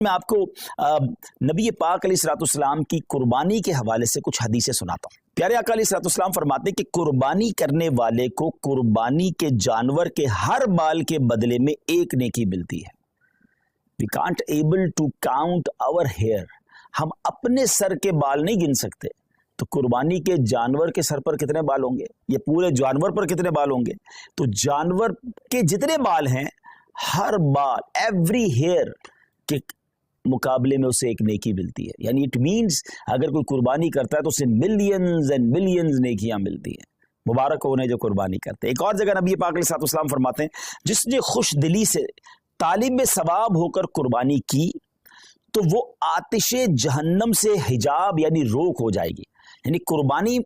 میں آپ کو نبی پاک علیہ الصلوۃ والسلام کی قربانی کے حوالے سے کچھ حدیثیں سناتا ہوں۔ پیارے آقا علیہ الصلوۃ والسلام فرماتے ہیں کہ قربانی کرنے والے کو قربانی کے جانور کے ہر بال کے بدلے میں ایک نیکی ملتی ہے۔ We can't able to count our hair، ہم اپنے سر کے بال نہیں گن سکتے، تو قربانی کے جانور کے سر پر کتنے بال ہوں گے، یہ پورے جانور پر کتنے بال ہوں گے؟ تو جانور کے جتنے بال ہیں، ہر بال ایوری ہیئر کے مقابلے میں اسے ایک نیکی ملتی ہے۔ یعنی اٹ مینس اگر کوئی قربانی کرتا ہے تو اسے ملینز اینڈ ملینز نیکیاں ملتی ہیں۔ مبارک ہو انہیں جو قربانی کرتے ہیں۔ ایک اور جگہ نبی پاک علیہ الصلوۃ والسلام فرماتے ہیں جس نے خوش دلی سے طالب ثواب ہو کر قربانی کی تو وہ آتش جہنم سے حجاب یعنی روک ہو جائے گی۔ یعنی قربانی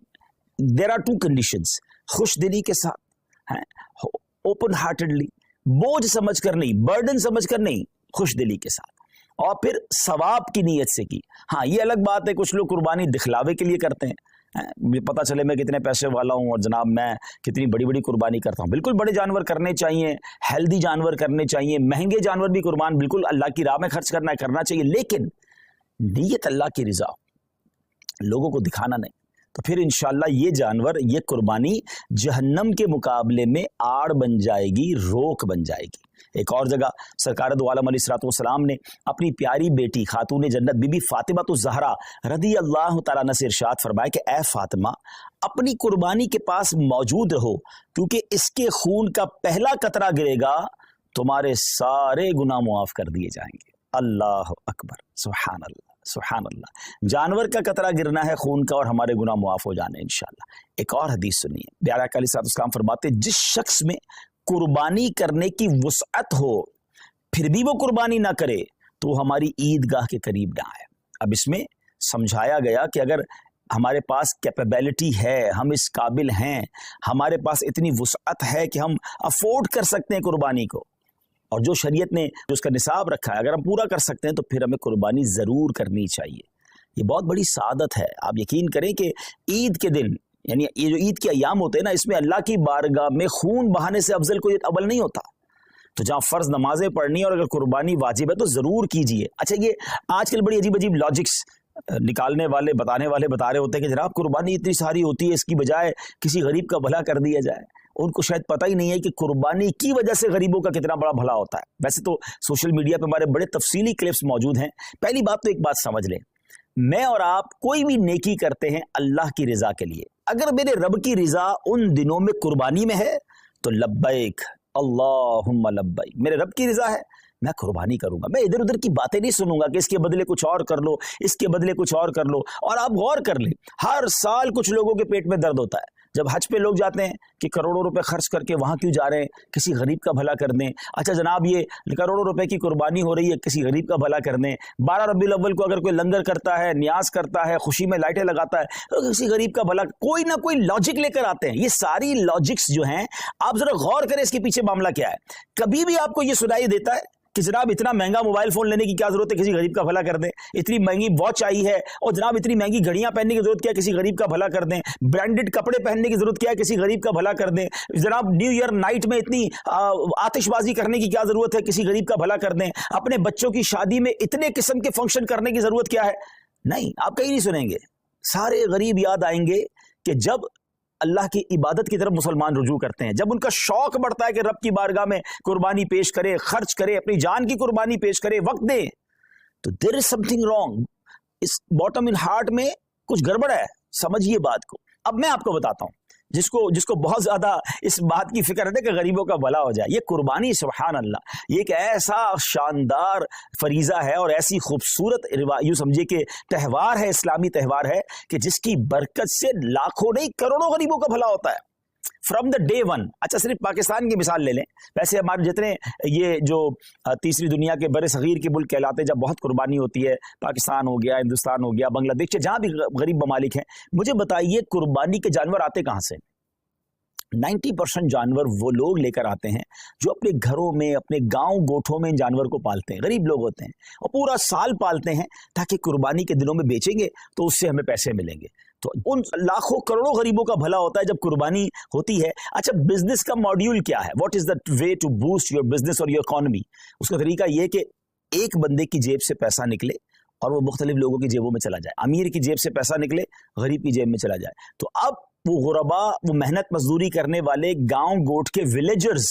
دیر آر ٹو کنڈیشنز، خوش دلی کے ساتھ، اوپن ہارٹڈلی، بوجھ سمجھ کر نہیں، برڈن سمجھ کر نہیں، خوش دلی کے ساتھ، اور پھر ثواب کی نیت سے کی۔ ہاں یہ الگ بات ہے کچھ لوگ قربانی دکھلاوے کے لیے کرتے ہیں، پتہ چلے میں کتنے پیسے والا ہوں اور جناب میں کتنی بڑی بڑی قربانی کرتا ہوں۔ بالکل بڑے جانور کرنے چاہیے، ہیلدی جانور کرنے چاہیے، مہنگے جانور بھی قربان بالکل اللہ کی راہ میں خرچ کرنا چاہیے، لیکن نیت اللہ کی رضا، لوگوں کو دکھانا نہیں۔ تو پھر انشاءاللہ یہ جانور، یہ قربانی جہنم کے مقابلے میں آڑ بن جائے گی، روک بن جائے گی۔ ایک اور جگہ سرکار دو عالم علیہ الصلوۃ والسلام نے اپنی پیاری بیٹی خاتون جنت بی بی فاطمہ الزہرا رضی اللہ تعالیٰ عنہ سے ارشاد فرمایا کہ اے فاطمہ اپنی قربانی کے پاس موجود رہو، کیونکہ اس کے خون کا پہلا قطرہ گرے گا تمہارے سارے گناہ معاف کر دیے جائیں گے۔ اللہ اکبر، سبحان اللہ سبحان اللہ۔ جانور کا قطرہ گرنا ہے خون کا اور ہمارے گناہ معاف ہو جانے انشاءاللہ۔ ایک اور حدیث سنیے، پیارے آقا علیہ الصلوۃ والسلام فرماتے جس شخص میں قربانی کرنے کی وسعت ہو پھر بھی وہ قربانی نہ کرے تو وہ ہماری عیدگاہ کے قریب نہ آئے۔ اب اس میں سمجھایا گیا کہ اگر ہمارے پاس کیپیبلٹی ہے، ہم اس قابل ہیں، ہمارے پاس اتنی وسعت ہے کہ ہم افورڈ کر سکتے ہیں قربانی کو، اور جو شریعت نے جو اس کا نصاب رکھا ہے اگر ہم پورا کر سکتے ہیں تو پھر ہمیں قربانی ضرور کرنی چاہیے۔ یہ بہت بڑی سعادت ہے۔ آپ یقین کریں کہ عید کے دن، یعنی یہ جو عید کے ایام ہوتے ہیں نا، اس میں اللہ کی بارگاہ میں خون بہانے سے افضل کوئی عمل نہیں ہوتا۔ تو جہاں فرض نمازیں پڑھنی اور اگر قربانی واجب ہے تو ضرور کیجئے۔ اچھا یہ آج کل بڑی عجیب عجیب لاجکس نکالنے والے بتانے والے بتا رہے ہوتے ہیں کہ جناب قربانی اتنی ساری ہوتی ہے، اس کی بجائے کسی غریب کا بھلا کر دیا جائے۔ ان کو شاید پتہ ہی نہیں ہے کہ قربانی کی وجہ سے غریبوں کا کتنا بڑا بھلا ہوتا ہے۔ ویسے تو سوشل میڈیا پہ ہمارے بڑے تفصیلی کلپس موجود ہیں۔ پہلی بات تو ایک بات سمجھ لیں، میں اور آپ کوئی بھی نیکی کرتے ہیں اللہ کی رضا کے لیے، اگر میرے رب کی رضا ان دنوں میں قربانی میں ہے تو لبیک اللہم لبیک، میرے رب کی رضا ہے میں قربانی کروں گا۔ میں ادھر ادھر کی باتیں نہیں سنوں گا کہ اس کے بدلے کچھ اور کر لو، اس کے بدلے کچھ اور کر لو۔ اور آپ غور کر لیں، ہر سال کچھ لوگوں کے پیٹ میں درد ہوتا ہے جب حج پہ لوگ جاتے ہیں کہ کروڑوں روپے خرچ کر کے وہاں کیوں جا رہے ہیں، کسی غریب کا بھلا کر دیں۔ اچھا جناب یہ کروڑوں روپے کی قربانی ہو رہی ہے، کسی غریب کا بھلا کر دیں۔ 12 ربیع الاول کو اگر کوئی لنگر کرتا ہے، نیاز کرتا ہے، خوشی میں لائٹیں لگاتا ہے تو کسی غریب کا بھلا، کوئی نہ کوئی لاجک لے کر آتے ہیں۔ یہ ساری لاجکس جو ہیں آپ ذرا غور کریں اس کے پیچھے معاملہ کیا ہے۔ کبھی بھی آپ کو یہ سنائی دیتا ہے کہ جناب اتنا مہنگا موبائل فون لینے کی کیا ضرورت ہے، کسی غریب کا بھلا کر دیں، اتنی مہنگی واچ آئی ہے اور جناب اتنی مہنگی گھڑیاں پہننے کی ضرورت کیا ہے، کسی غریب کا بھلا کر دیں، برانڈڈ کپڑے پہننے کی ضرورت کیا ہے، کسی غریب کا بھلا کر دیں، جناب نیو ایئر نائٹ میں اتنی آتش بازی کرنے کی کیا ضرورت ہے، کسی غریب کا بھلا کر دیں، اپنے بچوں کی شادی میں اتنے قسم کے فنکشن کرنے کی ضرورت کیا ہے۔ نہیں، آپ کہیں نہیں سنیں گے۔ سارے غریب یاد آئیں گے کہ جب اللہ کی عبادت کی طرف مسلمان رجوع کرتے ہیں، جب ان کا شوق بڑھتا ہے کہ رب کی بارگاہ میں قربانی پیش کرے، خرچ کرے، اپنی جان کی قربانی پیش کرے، وقت دے، تو دیر از سم تھنگ رانگ، اس باٹم ان ہارٹ میں کچھ گڑبڑ ہے۔ سمجھیے بات کو۔ اب میں آپ کو بتاتا ہوں جس کو بہت زیادہ اس بات کی فکر ہے کہ غریبوں کا بھلا ہو جائے، یہ قربانی سبحان اللہ یہ ایک ایسا شاندار فریضہ ہے اور ایسی خوبصورت یوں سمجھے کہ تہوار ہے، اسلامی تہوار ہے کہ جس کی برکت سے لاکھوں نہیں کروڑوں غریبوں کا بھلا ہوتا ہے فرام دا ڈے ون۔ اچھا صرف پاکستان کی مثال لے لیں، ویسے ہمارے جتنے یہ جو تیسری دنیا کے بر صغیر کے ملک کہلاتے ہیں جب بہت قربانی ہوتی ہے، پاکستان ہو گیا، ہندوستان ہو گیا، بنگلہ دیش، جہاں بھی غریب ممالک ہیں، مجھے بتائیے قربانی کے جانور آتے کہاں سے؟ 90% جانور وہ لوگ لے کر آتے ہیں جو اپنے گھروں میں، اپنے گاؤں گوٹھوں میں ان جانور کو پالتے ہیں، غریب لوگ ہوتے ہیں اور پورا سال پالتے ہیں تاکہ قربانی کے دنوں میں بیچیں گے تو اس سے ہمیں پیسے ملیں گے۔ تو ان لاکھوں کروڑوں غریبوں کا بھلا ہوتا ہے جب قربانی ہوتی ہے۔ اچھا بزنس کا ماڈیول کیا ہے؟ What is the way to boost your business اور یور اکانومی؟ اس کا طریقہ یہ کہ एक बंदे की जेब से पैसा निकले और वो मुख्तलिफ लोगों की जेबों में चला जाए, अमीर की जेब से पैसा निकले गरीब की जेब में चला जाए। तो अब वो गुरबा, वो मेहनत मजदूरी करने वाले गांव गोट के विलेजर्स,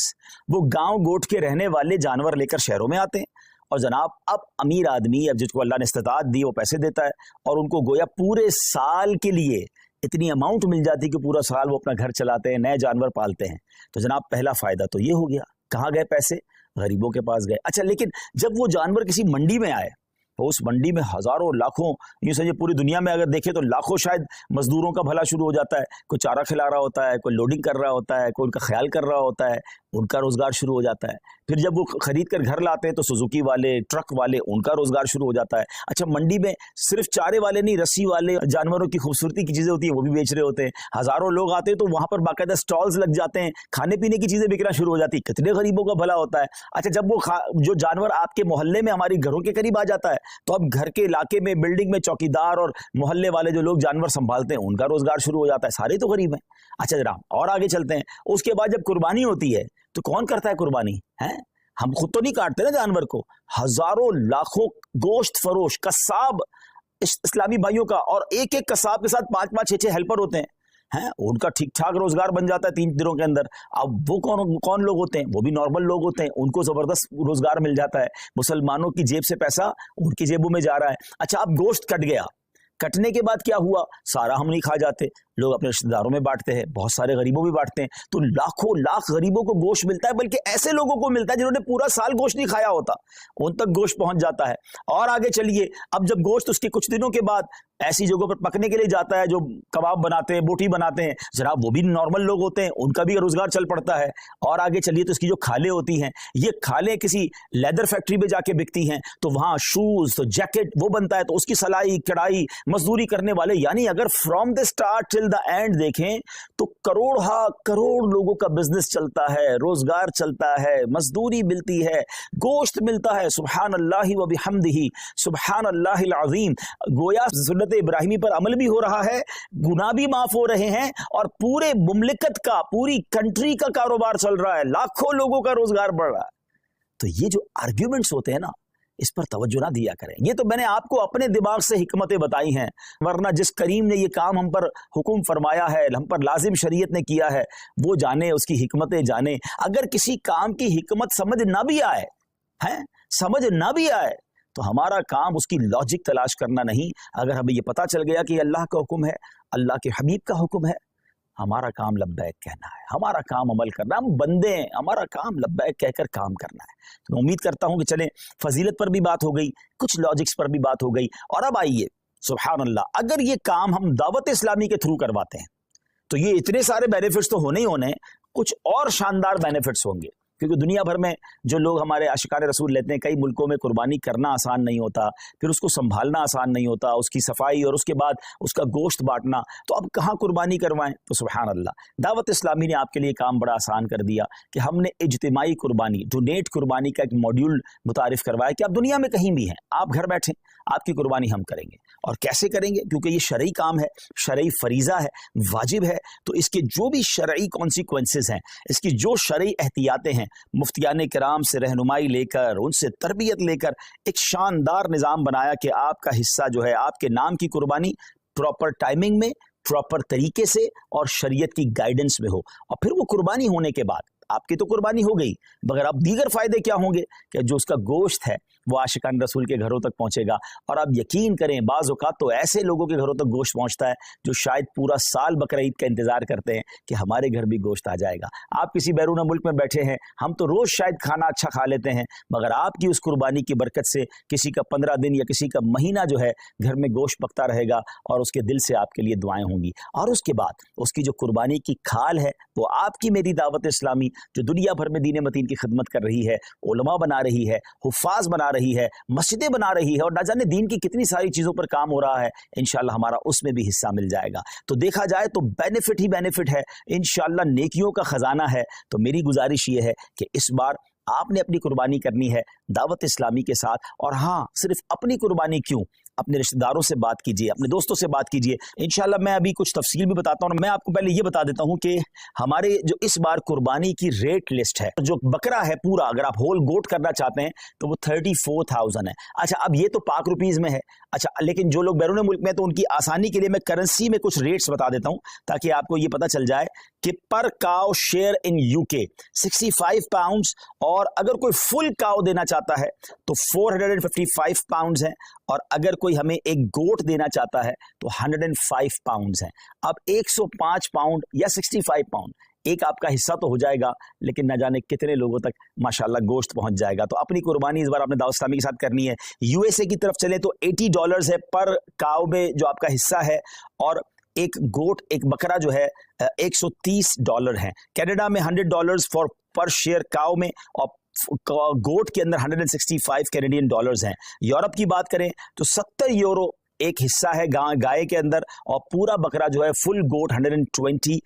वो गांव गोट के रहने वाले जानवर लेकर शहरों में आते हैं और जनाब अब अमीर आदमी, अब जिसको अल्लाह ने इस्तिताअत दी, वो पैसे देता है और उनको गोया पूरे साल के लिए इतनी अमाउंट मिल जाती है कि पूरा साल वो अपना घर चलाते हैं, नए जानवर पालते हैं। तो जनाब पहला फायदा तो ये हो गया। कहाँ गए पैसे? गरीबों के पास गए। अच्छा, लेकिन जब वो जानवर किसी मंडी में आए तो उस मंडी में हजारों लाखों, यूं समझिए पूरी दुनिया में अगर देखें तो लाखों शायद मजदूरों का भला शुरू हो जाता है। कोई चारा खिला रहा होता है, कोई लोडिंग कर रहा होता है, कोई उनका ख्याल कर रहा होता है, उनका रोजगार शुरू हो जाता है। फिर जब वो खरीद कर घर लाते हैं तो सुजुकी वाले, ट्रक वाले, उनका रोजगार शुरू हो जाता है। अच्छा, मंडी में सिर्फ चारे वाले नहीं, रस्सी वाले, जानवरों की खूबसूरती की चीजें होती है वो भी बेच रहे होते हैं। हजारों लोग आते हैं तो वहां पर बाकायदा स्टॉल्स लग जाते हैं, खाने पीने की चीजें बिकना शुरू हो जाती है। कितने गरीबों का भला होता है। अच्छा, जब वो जो जानवर आपके मोहल्ले में, हमारी घरों के करीब आ जाता है तो अब घर के इलाके में, बिल्डिंग में चौकीदार और मोहल्ले वाले जो लोग जानवर संभालते हैं उनका रोजगार शुरू हो जाता है। सारे तो गरीब हैं। अच्छा जरा और आगे चलते हैं। उसके बाद जब कुर्बानी होती है तो कौन करता है कुर्बानी? है हम खुद तो नहीं काटते ना जानवर को। हजारों लाखों गोश्त फरोश कसाब इस्लामी भाइयों का, और एक एक कसाब के साथ 5-5, 6-6 हेल्पर होते हैं। उनका ठीक ठाक रोजगार बन जाता है 3 दिनों के अंदर। अब वो कौन लोग होते हैं? वो भी नॉर्मल लोग होते हैं, उनको जबरदस्त रोजगार मिल जाता है। मुसलमानों की जेब से पैसा उनकी जेबों में जा रहा है। अच्छा, अब गोश्त कट गया, कटने के बाद क्या हुआ? सारा हम नहीं खा जाते, लोग अपने रिश्तेदारों में बांटते हैं, बहुत सारे गरीबों में बांटते हैं। तो लाखों लाख गरीबों को गोश्त मिलता है, बल्कि ऐसे लोगों को मिलता है जिन्होंने पूरा साल गोश्त नहीं खाया होता, उन तक गोश्त पहुंच जाता है। और आगे चलिए, अब जब गोश्त उसके कुछ दिनों के बाद ऐसी जगहों पर पकने के लिए जाता है जो कबाब बनाते हैं, बोटी बनाते हैं, जनाब वो भी नॉर्मल लोग होते हैं, उनका भी रोजगार चल पड़ता है। और आगे चलिए तो इसकी जो खालें होती हैं, ये खालें किसी लेदर फैक्ट्री में जाके बिकती हैं, तो वहां शूज, तो जैकेट वो बनता है, तो उसकी सलाई कढ़ाई मजदूरी करने वाले, यानी अगर from the start till the end देखें तो करोड़ लोगों का बिजनेस चलता है, रोजगार चलता है, मजदूरी मिलती है, गोश्त मिलता है। सुभान अल्लाह व बिहम्दिही, सुभान अल्लाहिल अज़ीम। गोया सुन्नत इब्राहिमी पर अमल भी हो रहा है, गुनाह भी माफ हो रहे हैं, और पूरे मुमलिकत का, पूरी कंट्री का कारोबार चल रहा है, लाखों लोगों का रोजगार बढ़ रहा है। तो ये जो आर्ग्यूमेंट्स होते हैं ना, इस पर तवज्जो ना दिया करें। ये तो मैंने आपको अपने दिमाग से हिकमतें बताई हैं, वरना जिस करीम ने ये काम हम पर हुक्म फरमाया है, हम पर लाजिम शरीयत ने किया है, वो जाने, उसकी हिकमतें जाने। अगर किसी काम की हिकमत समझ ना भी आए, समझ ना भी आए, तो हमारा काम उसकी लॉजिक तलाश करना नहीं। अगर हमें ये पता चल गया कि अल्लाह का हुक्म है, अल्लाह के हबीब का हुक्म है, हमारा काम लब्बैक कहना है, हमारा काम अमल करना। हम बंदे हैं, हमारा काम लब्बैक कहकर काम करना है। तो मैं उम्मीद करता हूं कि चलें, फजीलत पर भी बात हो गई, कुछ लॉजिक्स पर भी बात हो गई। और अब आइए, सुभान अल्लाह, अगर ये काम हम दावत इस्लामी के थ्रू करवाते हैं तो ये इतने सारे बेनिफिट्स तो होने ही होने, कुछ और शानदार बेनिफिट्स होंगे। क्योंकि दुनिया भर में जो लोग हमारे आशिकाने रसूल लेते हैं, कई मुल्कों में कुर्बानी करना आसान नहीं होता, फिर उसको संभालना आसान नहीं होता, उसकी सफाई और उसके बाद उसका गोश्त बांटना। तो अब कहाँ कुर्बानी करवाएं? तो सुभान अल्लाह, दावत इस्लामी ने आपके लिए काम बड़ा आसान कर दिया कि हमने इज्तिमाई कुर्बानी, डोनेट कुर्बानी का एक मॉड्यूल मुतारिफ करवाया कि आप दुनिया में कहीं भी हैं, आप घर बैठे, आपकी कुर्बानी हम करेंगे। और कैसे करेंगे? क्योंकि ये शरई काम है, शरई फरीजा है, वाजिब है, तो इसके जो भी शरई कॉन्सिक्वेंसेस हैं, इसकी जो शरई एहतियातें हैं, मुफ्तियाने किराम से रहनुमाई लेकर, उनसे तरबियत लेकर एक शानदार निज़ाम बनाया कि आपका हिस्सा जो है, आपके नाम की कुर्बानी प्रॉपर टाइमिंग में, प्रॉपर तरीके से और शरीयत की गाइडेंस में हो। और फिर वो कुर्बानी होने के बाद आपकी तो कुर्बानी हो गई, मगर अब दीगर फायदे क्या होंगे कि जो उसका गोश्त है वो आशिकान रसूल के घरों तक पहुंचेगा। और आप यकीन करें, बाज़ औक़ात तो ऐसे लोगों के घरों तक गोश्त पहुंचता है जो शायद पूरा साल बकरा ईद का इंतजार करते हैं कि हमारे घर भी गोश्त आ जाएगा। आप किसी बैरून मुल्क में बैठे हैं, हम तो रोज शायद खाना अच्छा खा लेते हैं, मगर आपकी उस कुर्बानी की बरकत से किसी का 15 दिन या किसी का महीना जो है घर में गोश्त पकता रहेगा और उसके दिल से आपके लिए दुआएं होंगी। और उसके बाद उसकी जो कुर्बानी की खाल है वो आपकी मेरी दावत इस्लामी जो दुनिया भर में दीन मतीन की खिदमत कर रही है, उलमा बना रही है, हुफ़ाज़ बना रही है, मस्जिदें बना रही है, और ना जाने दीन की कितनी सारी चीज़ों पर काम हो रहा है, इंशाअल्लाह हमारा उसमें भी हिस्सा मिल जाएगा। तो देखा जाए तो बेनिफिट ही बेनिफिट है, इंशाअल्लाह नेकियों का खजाना है। तो मेरी गुजारिश ये है कि इस बार आपने अपनी कुर्बानी करनी है दावत इस्लामी के साथ। और हाँ, सिर्फ अपनी कुर्बानी क्यों, अपने रिश्तेदारों से बात कीजिए, अपने दोस्तों से बात कीजिए। इंशाल्लाह मैं अभी कुछ तफसील भी बताता हूँ। मैं आपको पहले ये बता देता हूँ कि हमारे जो इस बार कुर्बानी की रेट लिस्ट है, जो बकरा है पूरा, अगर आप होल गोट करना चाहते हैं तो वो 34,000 है। अच्छा, अब ये तो पाक रुपीज में है। अच्छा, लेकिन जो लोग बैरून मुल्क में, तो उनकी आसानी के लिए मैं करेंसी में कुछ रेट्स बता देता हूं ताकि आपको ये पता चल जाए कि पर cow share in UK 65 pounds, और अगर कोई फुल काउ देना चाहता है तो 455 पाउंड्स है, और अगर कोई हमें एक गोट देना चाहता है तो 105 पाउंड्स है। अब 105 पाउंड या 65 पाउंड एक आपका हिस्सा तो हो जाएगा, लेकिन न जाने कितने लोगों तक माशाल्लाह गोश्त पहुंच जाएगा। तो अपनी कुर्बानी इस बार आपने दावत इस्लामी के साथ करनी है। यूएसए की तरफ चले तो $80 है पर काउ में जो आपका हिस्सा है, और एक गोट, एक बकरा जो है $130 है। कनाडा में $100 फॉर पर शेयर काउ में, और गोट के अंदर 165 कैनेडियन डॉलर्स हैं। यूरोप की बात करें तो 70 यूरो एक हिस्सा है गाय के अंदर, और पूरा बकरा जो है फुल गोट 120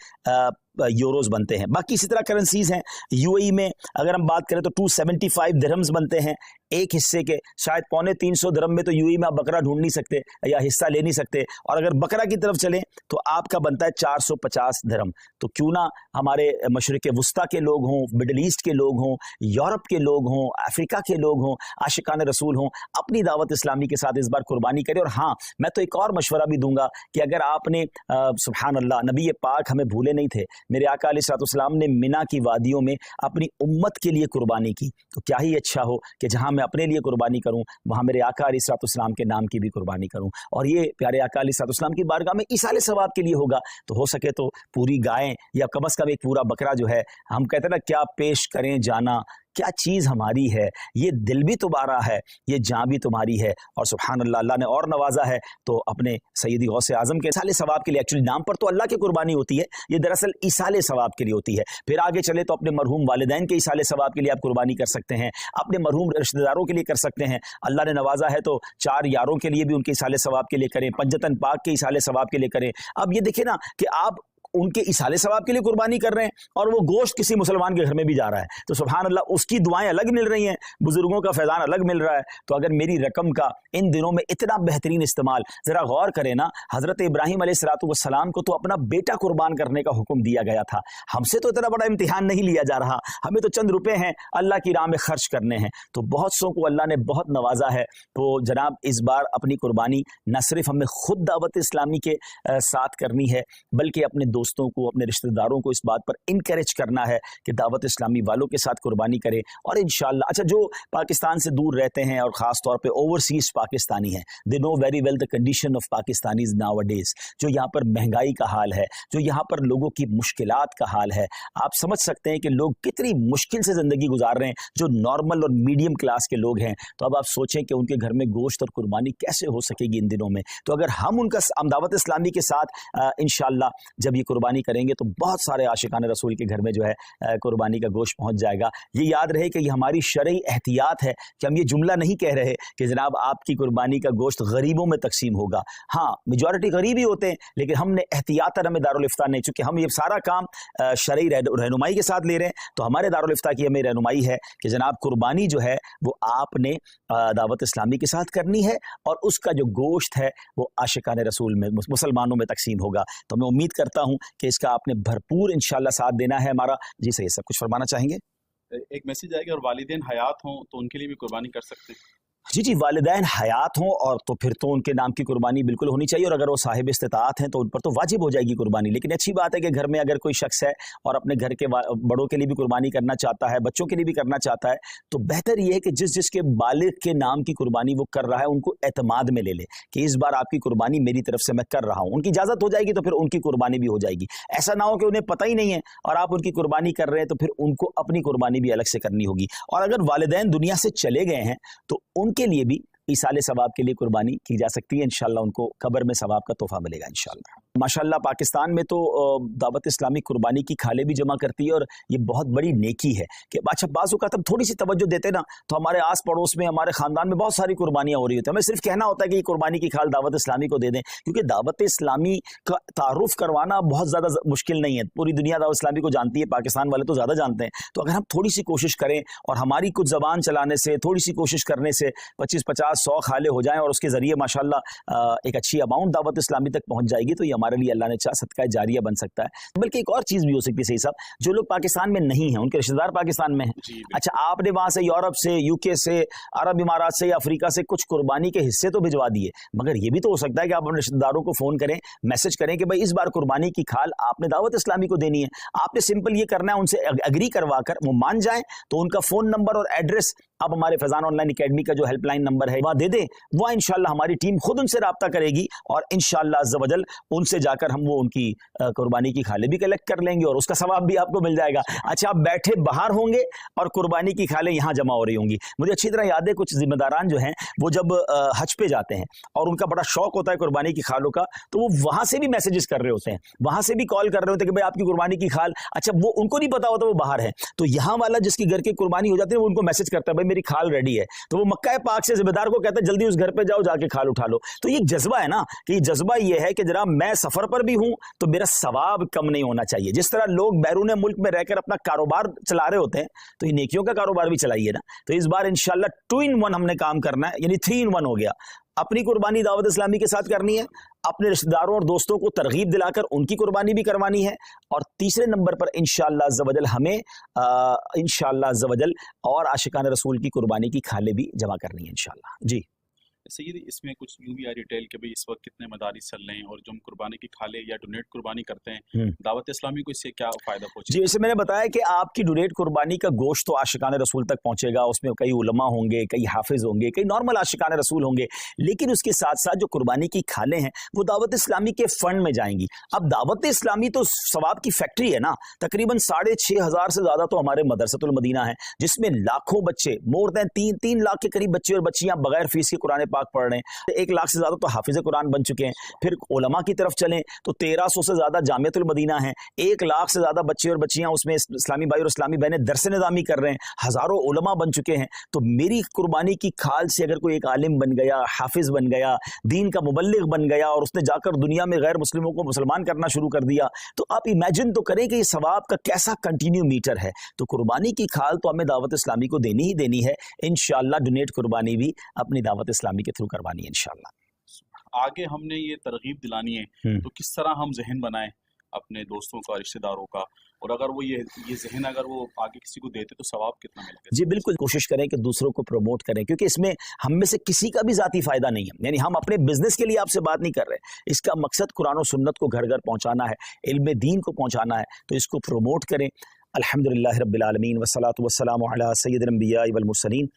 यूरोज बनते हैं। बाकी इसी तरह करेंसीज हैं। यूएई में अगर हम बात करें तो 275 दिरहम्स बनते हैं एक हिस्से के, शायद 350 दिरहम में तो यूएई में आप बकरा ढूंढ नहीं सकते या हिस्सा ले नहीं सकते, और अगर बकरा की तरफ चलें तो आपका बनता है 450 दिरहम। तो क्यों ना हमारे मशरिक वस्ता के लोग हों, मिडल ईस्ट के लोग हों, यूरोप के लोग हों, अफ्रीका के लोग हों, आशिकान रसूल हों, अपनी दावत इस्लामी के साथ इस बार कुर्बानी करें। और हाँ, मैं तो एक और मशवरा भी दूंगा कि अगर आपने सुभान अल्लाह, नबी पाक हमें भूले नहीं थे, मेरे आका अलैहिस्सलाम ने मिना की वादियों में अपनी उम्मत के लिए कुर्बानी की, तो क्या ही अच्छा हो कि जहां मैं अपने लिए कुर्बानी करूं वहां मेरे आका अलैहिस्सलाम के नाम की भी कुर्बानी करूं, और ये प्यारे आका अलैहिस्सलाम की बारगाह में इसाले सवाब के लिए होगा। तो हो सके तो पूरी गायें या कम अज़ कम एक पूरा बकरा जो है, हम कहते हैं ना, क्या पेश करें जाना, क्या चीज हमारी है, ये दिल भी तुम्हारा है, ये जान भी तुम्हारी है। और सुभान अल्लाह, अल्लाह ने और नवाजा है तो अपने सैयदी गौसे आजम के इसाले सवाब के लिए। एक्चुअली नाम पर तो अल्लाह की कुर्बानी होती है, ये दरअसल इसाले सवाब के लिए होती है। फिर आगे चले तो अपने मरहूम वालिदैन के इसाले सवाब के लिए आप कुर्बानी कर सकते हैं, अपने मरहूम रिश्तेदारों के लिए कर सकते हैं। अल्लाह ने नवाजा है तो 4 यारों के लिए भी उनके इसाले सवाब के लिए करें, पंजतन पाक के इसाले सवाब के लिए करें। अब ये देखें ना कि आप उनके इसाले सवाब के लिए कुर्बानी कर रहे हैं और वो गोश्त किसी मुसलमान के घर में भी जा रहा है, तो सुभान अल्लाह, उसकी दुआएं अलग मिल रही हैं, बुजुर्गों का फैजान अलग मिल रहा है। तो अगर मेरी रकम का इन दिनों में इतना बेहतरीन इस्तेमाल, जरा गौर करें ना, हजरत इब्राहिम अलैहिस्सलाम को तो अपना बेटा कुर्बान करने का हुक्म दिया गया था। हमसे तो इतना बड़ा इम्तिहान नहीं लिया जा रहा, हमें तो चंद रुपए हैं अल्लाह की राह में खर्च करने हैं। तो बहुत सौ को अल्लाह ने बहुत नवाजा है। तो जनाब, इस बार अपनी कुर्बानी न सिर्फ हमें खुद दावत इस्लामी के साथ करनी है, बल्कि अपने दोस्तों को, अपने रिश्तेदारों को इस बात पर इनकरेज करना है कि दावत इस्लामी वालों के साथ कुर्बानी करें। और इंशाअल्लाह, अच्छा, जो पाकिस्तान से दूर रहते हैं और ख़ास तौर पे ओवरसीज पाकिस्तानी हैं, they know very well the condition of Pakistanis nowadays, जो यहाँ पर महंगाई का हाल है, जो यहाँ पर लोगों की मुश्किलात का हाल है। आप समझ सकते हैं कि लोग कितनी मुश्किल से ज़िंदगी गुजार रहे हैं, जो नॉर्मल और मीडियम क्लास के लोग हैं। तो अब आप सोचें कि उनके घर में गोश्त और कुर्बानी कैसे हो सकेगी इन दिनों में। तो अगर हम दावत इस्लामी के साथ इंशाअल्लाह जब ये कुर्बानी करेंगे तो बहुत सारे आशिकान रसूल के घर में जो है कुर्बानी का गोश्त पहुंच जाएगा। ये याद रहे कि ये हमारी शरई एहतियात है कि हम ये जुमला नहीं कह रहे कि जनाब आपकी कुर्बानी का गोश्त गरीबों में तकसीम होगा। हाँ, मेजॉरिटी गरीब ही होते हैं, लेकिन हमने एहतियातन हमें दारुल इफ्तार नहीं, चूंकि हम ये सारा काम शरई रहनुमाई के साथ ले रहे हैं, तो हमारे दारुल इफ्तार की हमें रहनुमाई है कि जनाब कुर्बानी जो है वो आपने दावत इस्लामी के साथ करनी है, और उसका जो गोश्त है वो आशिकान रसूल में, मुसलमानों में तकसीम होगा। तो मैं उम्मीद करता हूं कि इसका आपने भरपूर इंशाल्लाह साथ देना है हमारा। जी सही, सब कुछ फरमाना चाहेंगे? एक मैसेज आएगा, और वालिदैन हयात हों तो उनके लिए भी कुर्बानी कर सकते हैं। जी जी, वालिदैन हयात हों और तो फिर तो उनके नाम की कुर्बानी बिल्कुल होनी चाहिए, और अगर वो साहिब इस्तिताअत हैं तो उन पर तो वाजिब हो जाएगी कुर्बानी। लेकिन अच्छी बात है कि घर में अगर कोई शख्स है और अपने घर के बड़ों के लिए भी कुर्बानी करना चाहता है, बच्चों के लिए भी करना चाहता है, तो बेहतर ये है कि जिस जिसके बालिग के नाम की कुर्बानी वो कर रहा है उनको एतमाद में ले ले कि इस बार आपकी कुर्बानी मेरी तरफ से मैं कर रहा हूँ। उनकी इजाज़त हो जाएगी तो फिर उनकी कुर्बानी भी हो जाएगी। ऐसा ना हो कि उन्हें पता ही नहीं है और आप उनकी कुर्बानी कर रहे हैं, तो फिर उनको अपनी कुर्बानी भी अलग से करनी होगी। और अगर वालिदैन दुनिया से चले गए हैं तो उनके लिए भी इसाले सवाब के लिए कुर्बानी की जा सकती है। इंशाअल्लाह उनको कब्र में सवाब का तोहफा मिलेगा इंशाअल्लाह। माशाल्लाह पाकिस्तान में तो दावत इस्लामी कुर्बानी की खाले भी जमा करती है, और ये बहुत बड़ी नेकी है कि अच्छा बाज़ औक़ात हम थोड़ी सी तवज्जो देते ना तो हमारे आस पड़ोस में, हमारे ख़ानदान में बहुत सारी कुर्बानियाँ हो रही होती हैं, हमें सिर्फ कहना होता है कि ये कुर्बानी की खाल दावत इस्लामी को दे दें, क्योंकि दावत इस्लामी का तारुफ करवाना बहुत ज़्यादा मुश्किल नहीं है। पूरी दुनिया दावत इस्लामी को जानती है, पाकिस्तान वाले तो ज़्यादा जानते हैं। तो अगर हम थोड़ी सी कोशिश करें और हमारी कुछ ज़बान चलाने से, थोड़ी सी कोशिश करने से 25, 50, 100 खाले हो जाएं और उसके ज़रिए माशाल्लाह एक अच्छी अमाउंट दावत इस्लामी तक पहुंच जाएगी, तो ये हमारे लिए अल्लाह ने चाहा सदका जारिया बन सकता है। बल्कि एक और चीज़ भी हो सकती है सही साहब, जो लोग पाकिस्तान में नहीं हैं, उनके रिश्तेदार पाकिस्तान में हैं, अच्छा आपने वहाँ से यूरोप से, यूके से, अरब इमारात से या अफ्रीका से कुछ कुर्बानी के हिस्से तो भिजवा दिए, मगर ये भी तो हो सकता है कि आप अपने रिश्तेदारों को फ़ोन करें, मैसेज करें कि भाई इस बार कुर्बानी की खाल आपने दावत इस्लामी को देनी है। आपने सिंपल ये करना है, उनसे एग्री करवा कर वो मान जाएं तो उनका फ़ोन नंबर और एड्रेस आप हमारे फैज़ान ऑनलाइन एकेडमी का जो हेल्पलाइन नंबर है वहाँ दे दें, वहाँ इंशाल्लाह हमारी टीम खुद उनसे राब्ता करेगी और इंशाल्लाह अज़्ज़ वजल उनसे जाकर हम वो उनकी कुर्बानी की खाले भी कलेक्ट कर लेंगे और उसका सवाब भी आपको मिल जाएगा। अच्छा आप बैठे बाहर होंगे और कुर्बानी की खाले यहाँ जमा हो रही होंगी। मुझे अच्छी तरह याद है कुछ जिम्मेदारान जो हैं वो जब हज पे जाते हैं और उनका बड़ा शौक होता है कुर्बानी की खालों का, तो वो वहाँ से भी मैसेजेस कर रहे होते हैं, वहाँ से भी कॉल कर रहे होते हैं कि भाई आपकी कुर्बानी की खाल, अच्छा वो उनको नहीं पता होता वो बाहर है, तो यहाँ वाला जिसकी घर की कुर्बानी हो जाती है वो उनको मैसेज करता है भाई मेरी खाल रेडी है, तो वो मक्का पाक से जिम्मेदार को कहता है जल्दी उस घर पे जाओ जाके खाल उठा लो। तो ये जज्बा है ना कि जज्बा ये है कि जनाब मैं सफर पर भी हूं तो मेरा सवाब कम नहीं होना चाहिए। जिस तरह लोग बैरून मुल्क में रहकर अपना कारोबार चला रहे होते हैं तो ये नेकियों का कारोबार भी चलाइए ना। तो इस बार इंशाल्लाह 2 in 1 हमने काम करना है, यानी 3 in 1 हो गया। अपनी कुर्बानी दावत इस्लामी के साथ करनी है, अपने रिश्तेदारों और दोस्तों को तरगीब दिलाकर उनकी कुर्बानी भी करवानी है, और तीसरे नंबर पर इंशाअल्लाह अज़्ज़ वजल हमें इंशाअल्लाह अज़्ज़ वजल और आशिकान रसूल की कुर्बानी की खाले भी जमा करनी है इंशाअल्लाह। जी सैयद, इसमें कुछ यूँ भी आ डिटेल कि भाई इस वक्त कितने मदारिस चल रहे हैं और जो हम कुर्बानी की खाले या डोनेट कुर्बानी करते हैं दावत इस्लामी को इससे क्या फ़ायदा पहुँचे? जी, जैसे मैंने बताया कि आपकी डोनेट कुर्बानी का गोश्त तो आशिकान रसूल तक पहुंचेगा, उसमें कई उलमा होंगे, कई हाफिज होंगे, कई नॉर्मल आशिकान रसूल होंगे, लेकिन उसके साथ साथ जो कुर्बानी की खालें हैं वो दावत इस्लामी के फंड में जाएंगी। अब दावत इस्लामी तो सवाब की फैक्ट्री है ना, तकरीबन 6,500 से ज़्यादा तो हमारे मदरसतुल मदीना है जिसमें लाखों बच्चे, मोर देन 3 लाख के करीब बच्चे और बच्चियां बगैर फीस के कुरान पाक पढ़ रहे हैं। 1 लाख से ज़्यादा तो हाफिज़ कुरान बन चुके हैं। फिर उलमा की तरफ चलें तो 1300 से ज़्यादा जामियतुल मदीना है, 1 लाख से ज़्यादा बच्चे और बच्चियां उसमें इस्लामी भाई और इस्लामी बहनें दरस निज़ामी कर रहे हैं, हज़ारों उलमा बन चुके हैं। तो मेरी कुर्बानी की खाल से अगर कोई एक आलिम बन गया, हाफिज़ बन गया, दीन का मुबल्लिग बन गया और उसने जाकर दुनिया में गैर मुस्लिमों को मुसलमान करना शुरू कर दिया, तो आप इमेजिन तो करें कि ये सवाब का कैसा कंटिन्यू मीटर है। तो कुर्बानी की खाल तो हमें दावत इस्लामी को देनी ही देनी है। इंशाअल्लाह डोनेट कुर्बानी भी अपनी दावत इस्लामी के थ्रू करवानी है इंशाअल्लाह। आगे हमने ये तरगीब दिलानी है तो किस तरह हम जहन बनाएं अपने दोस्तों का, रिश्तेदारों का, और अगर वो ये जहन अगर वो आगे किसी को देते तो सवाब कितना मिलेगा? जी बिल्कुल, कोशिश करें कि दूसरों को प्रमोट करें, क्योंकि इसमें हम में से किसी का भी ज़ाती फ़ायदा नहीं है। यानी हम अपने बिजनेस के लिए आपसे बात नहीं कर रहे, इसका मकसद कुरान और सुन्नत को घर घर पहुँचाना है, इल्म दीन को पहुँचाना है, तो इसको प्रमोट करें। अल्हम्दुलिल्लाहि रब्बिल आलमीन वस्सलातु वस्सलामु अला सय्यिदिल अंबियाइ वल मुरसलीन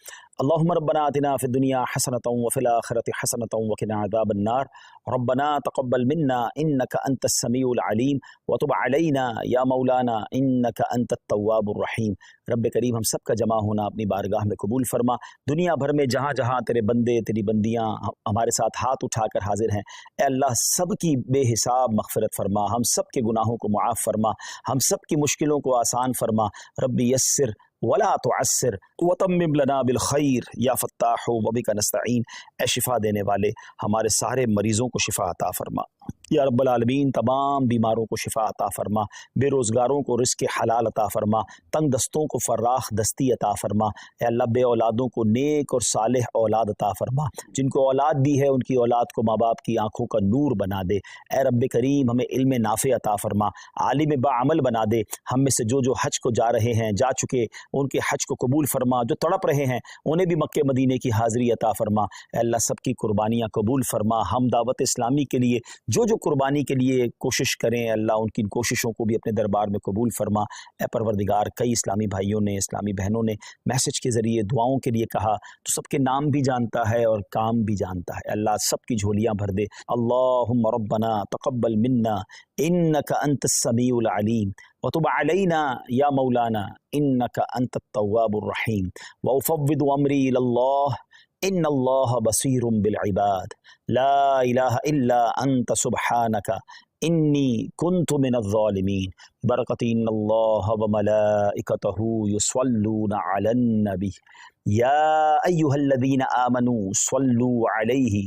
अल्लाहुम्मा रब्बना आतिना फिद दुनिया हसनतन व फिल आखिरति हसनतन व क़िना अज़ाबन नार रब्बना तक़ब्बल मिन्ना इन्नका अंतस समीउल अलीम व तुब अलैना या मौलाना इन्नका अंतत तव्वाबुर रहीम। रब्बे करीम हम सब का जमा होना अपनी बारगाह में कबूल फरमा। दुनिया भर में जहाँ जहाँ तेरे बंदे तेरी बंदियाँ हमारे साथ हाथ उठाकर हाजिर हैं, ए अल्लाह सब की बेहिसाब मग़फ़िरत फरमा, हम सब के गुनाहों को मुआफ़ फरमा, हम सब की मुश्किलों को आसान फरमा। रब्बी यस्सिर वला तुअस्सिर वतम्मिम लना बिल खैर या फत्ताहु व बिका नस्तईन। ए शिफा देने वाले हमारे सारे मरीज़ों को शिफा अता फरमा या रब्बल आलमीन। तमाम बीमारों को शिफा अता फरमा, बेरोज़गारों को रिज़्क़ हलाल अता फरमा, तंग दस्तों को फर्राख दस्ती अता फरमा। ए अल्लाह बे औलादों को नेक और सालेह औलाद अता फरमा, जिनको औलाद दी है उनकी औलाद को माँ बाप की आँखों का नूर बना दे। ए रब्बे करीम हमें इल्म नाफ़े अता फरमा, आलिम बाअमल बना दे। हम में से जो हज को जा रहे हैं, जा चुके, उनके हज को कबूल फरमा, जो तड़प रहे हैं उन्हें भी मक्के मदीने की हाज़िरी अता फरमा। अल्लाह सबकी कुर्बानियाँ कबूल फरमा। हम दावत इस्लामी के लिए जो कुर्बानी के लिए कोशिश करें, अल्लाह उनकी कोशिशों को भी अपने दरबार में कबूल फरमा। ए परवरदिगार, कई इस्लामी भाइयों ने, इस्लामी बहनों ने मैसेज के ज़रिए दुआओं के लिए कहा, तो सबके नाम भी जानता है और काम भी जानता है। अल्लाह सबकी झोलियाँ भर दे। अल्लाहुम्मा रब्बना तक़ब्बल मिन्ना इन्नका अंतस समीउल अलीम व तुब अलैना या मौलाना इन्नका अंतत तव्वाबुर रहीम व उफ़व्विदु अमरी इलल्लाह इन्नल्लाह बसीरुम बिल इबाद ला इलाहा इल्ला अंत सुब्हानका انی کنت من الظالمین برکت ان اللہ وملائکتہ یصلون علی النبی یا ایہا الذین آمنوا صلوا علیہ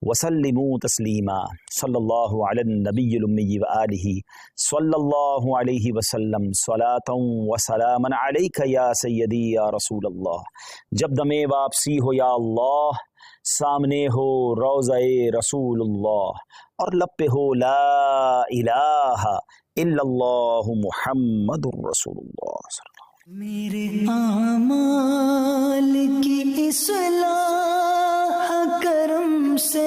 وسلموا تسلیما صلی اللہ علی النبی الامی وآلہ صلی اللہ علیہ وسلم صلاۃ وسلاما علیک یا سیدی یا رسول اللہ. جب دم واپسی ہو یا اللہ، سامنے ہو روضہ رسول اللہ، اور لب پہ ہو لا الہ الا اللہ محمد الرسول اللہ صلی اللہ علیہ وسلم. میرے اعمال کی اصلاح کرم سے